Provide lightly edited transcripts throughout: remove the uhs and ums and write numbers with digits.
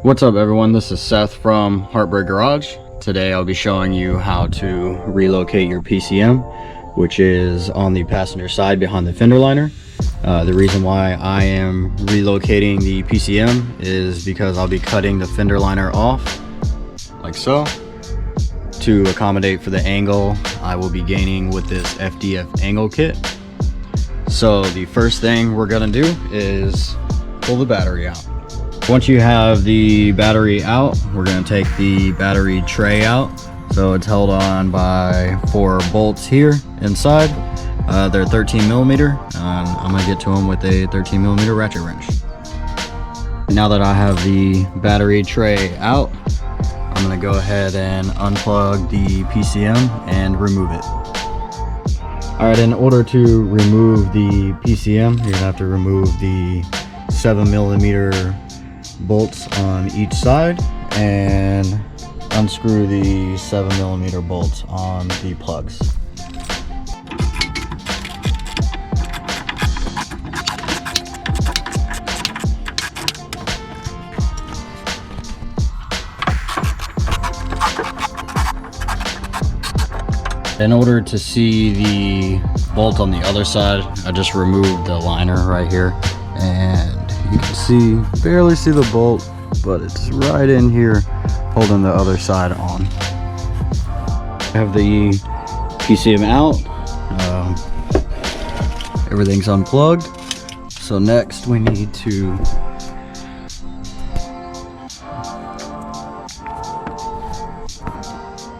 What's up everyone, this is Seth from Heartbreak Garage. Today I'll be showing you how to relocate your PCM, which is on the passenger side behind the fender liner. The reason why I am relocating the PCM is because I'll be cutting the fender liner off, like so, to accommodate for the angle I will be gaining with this FDF angle kit. So the first thing we're gonna do is pull the battery out. Once you have the battery out, we're going to take the battery tray out. So it's held on by 4 bolts here inside. They're 13mm, and I'm going to get to them with a 13mm ratchet wrench. Now that I have the battery tray out, I'm going to go ahead and unplug the PCM and remove it. Alright, in order to remove the PCM, you're going to have to remove the 7mm bolts on each side and unscrew the 7mm bolts on the plugs. In order to see the bolt on the other side, I just removed the liner right here, and you can see, barely see the bolt, but it's right in here holding the other side on. I have the PCM out, everything's unplugged. So next we need to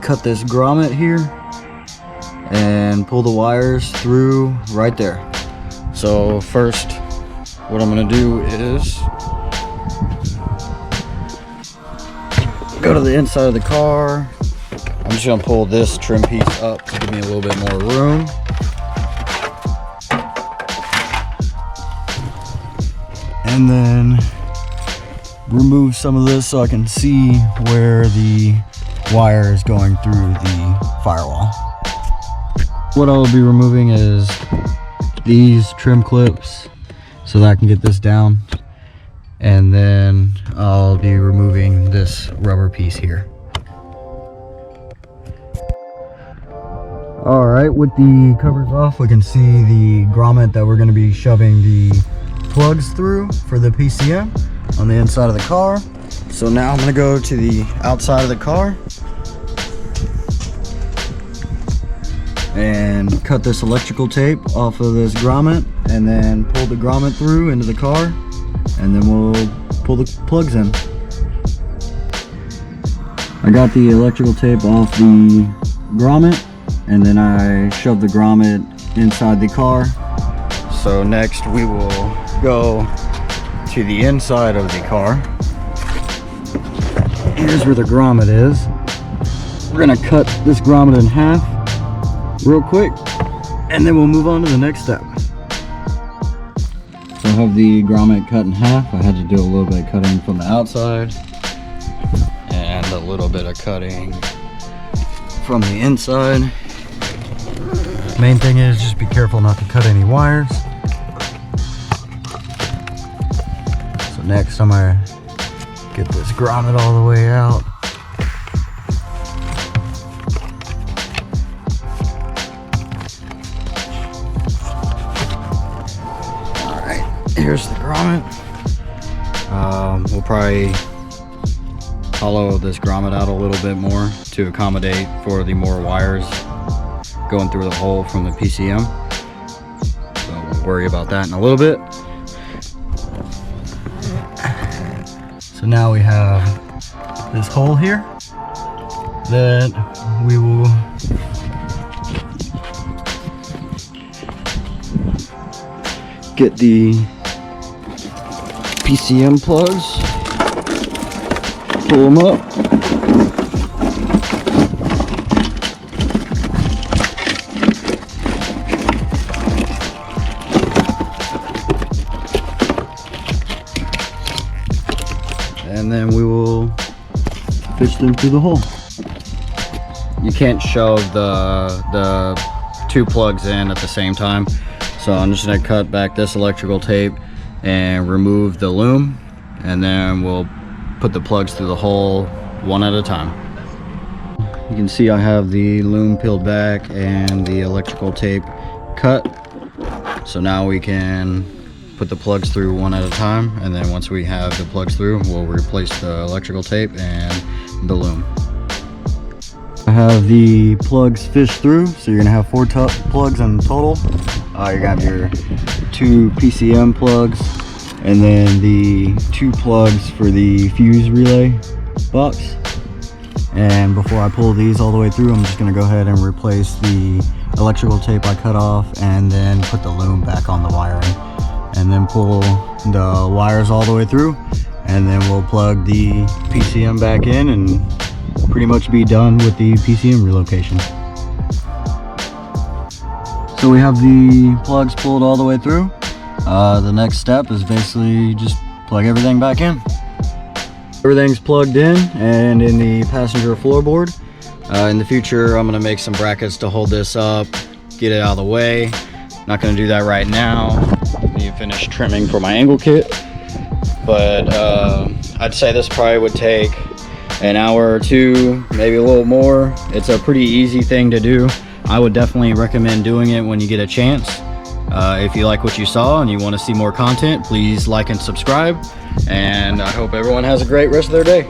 cut this grommet here and pull the wires through right there. So first, what I'm going to do is go to the inside of the car. I'm just going to pull this trim piece up to give me a little bit more room. And then remove some of this so I can see where the wire is going through the firewall. What I'll be removing is these trim clips, so that I can get this down, and then I'll be removing this rubber piece here. Alright, with the covers off, we can see the grommet that we're going to be shoving the plugs through for the PCM on the inside of the car. So now I'm going to go to the outside of the car and cut this electrical tape off of this grommet, and then pull the grommet through into the car, and then we'll pull the plugs in. I got the electrical tape off the grommet, and then I shoved the grommet inside the car. So next we will go to the inside of the car. Here's where the grommet is. We're gonna cut this grommet in half real quick, and then we'll move on to the next step. So I have the grommet cut in half. I had to do a little bit of cutting from the outside and a little bit of cutting from the inside. Main thing is just be careful not to cut any wires. So next I'm gonna get this grommet all the way out. Here's the grommet. We'll probably hollow this grommet out a little bit more to accommodate for the more wires going through the hole from the PCM. So we'll worry about that in a little bit. So now we have this hole here that we will get the PCM plugs, pull them up, and then we will fish them through the hole. You can't shove the 2 plugs in at the same time, so I'm just going to cut back this electrical tape and remove the loom, and then we'll put the plugs through the hole one at a time. You can see I have the loom peeled back and the electrical tape cut. So now we can put the plugs through one at a time, and then once we have the plugs through, we'll replace the electrical tape and the loom. I have the plugs fished through, so you're gonna have 4 plugs in total. You're gonna have your 2 PCM plugs, and then the 2 plugs for the fuse relay box. And before I pull these all the way through, I'm just gonna go ahead and replace the electrical tape I cut off, and then put the loom back on the wiring, and then pull the wires all the way through, and then we'll plug the PCM back in and pretty much be done with the PCM relocation. So we have the plugs pulled all the way through. The next step is basically just plug everything back in. Everything's plugged in and in the passenger floorboard. In the future, I'm gonna make some brackets to hold this up, get it out of the way. Not gonna do that right now. Need to finish trimming for my angle kit. But I'd say this probably would take an hour or 2, maybe a little more. It's a pretty easy thing to do. I would definitely recommend doing it when you get a chance. If you like what you saw and you want to see more content, please like and subscribe. And I hope everyone has a great rest of their day.